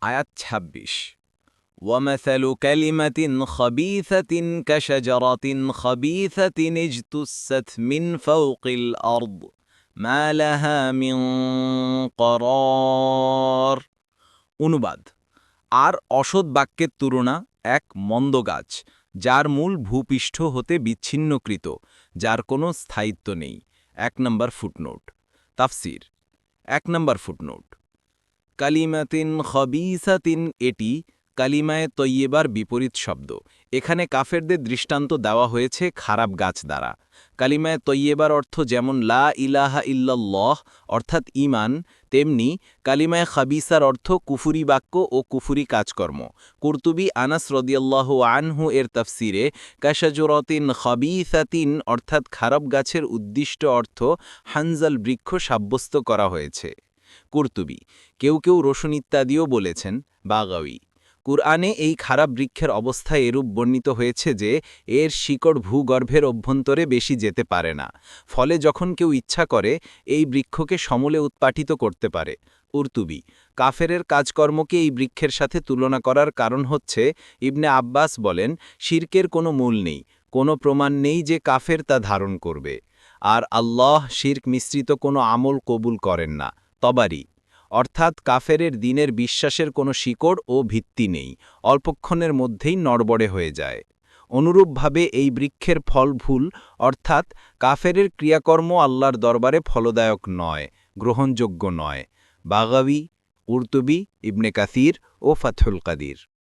আয়াত ২৬ ومثل كلمة خبيثة كشجرة خبيثة اجتثت من فوق الأرض ما لها من قرار অনুবাদ আর অসৎ বাক্যের তুলনা এক মন্দ গাছ যার মূল ভূপৃষ্ঠ হতে বিচ্ছিন্নকৃত যার কোনো স্থায়িত্ব নেই ১ নম্বর ফুটনোট তাফসির ১ নম্বর ফুটনোট কালিমাতিন খবিসাতিন এটি কালিমায়ে তৈয়েবার বিপরীত শব্দ এখানে কাফেরদের দৃষ্টান্ত দেওয়া হয়েছে খারাপ গাছ দ্বারা কালিমায়ে তৈয়েবার অর্থ যেমন লা ইলাহা ইল্লাল্লাহ অর্থাৎ ঈমান তেমনি কালিমায়ে খাবিসার অর্থ কুফুরি বাক্য ও কুফুরি কাজকর্ম কুরতুবী আনাস রাদিয়াল্লাহু আনহু এর তাফসিরে কাশাজরাতিন খাবিসাতিন অর্থাৎ খারাপ গাছের উদ্দিষ্ট অর্থ হানজাল বৃক্ষ সাব্যস্ত করা হয়েছে কুরতুবী কেউ কেউ রসুন ইত্যাদিও বলেছেন বাগাউই কুরআনে এই খারাপ বৃক্ষের অবস্থা এরূপ বর্ণিত হয়েছে যে এর শিকড় ভূগর্ভের অভ্যন্তরে বেশি যেতে পারে না ফলে যখন কেউ ইচ্ছা করে এই বৃক্ষকে সমূলে উৎপাটিত করতে পারে কুরতুবী কাফেরের কাজকর্মকে এই বৃক্ষের সাথে তুলনা করার কারণ হচ্ছে ইবনে আব্বাস বলেন শিরকের কোনো মূল নেই কোনো প্রমাণ নেই যে কাফের তা ধারণ করবে আর আল্লাহ শিরক মিশ্রিত কোনো আমল কবুল করেন না তবারি অর্থাৎ কাফেরের দিনের বিশ্বাসের কোনো শিকড় ও ভিত্তি নেই অল্পক্ষণের মধ্যেই নড়বড়ে হয়ে যায় অনুরূপভাবে এই বৃক্ষের ফল ভুল অর্থাৎ কাফেরের ক্রিয়াকর্ম আল্লাহর দরবারে ফলদায়ক নয় গ্রহণযোগ্য নয় বাগাবী কুরতুবী ইবনে কাসির ও ফাথুল কাদির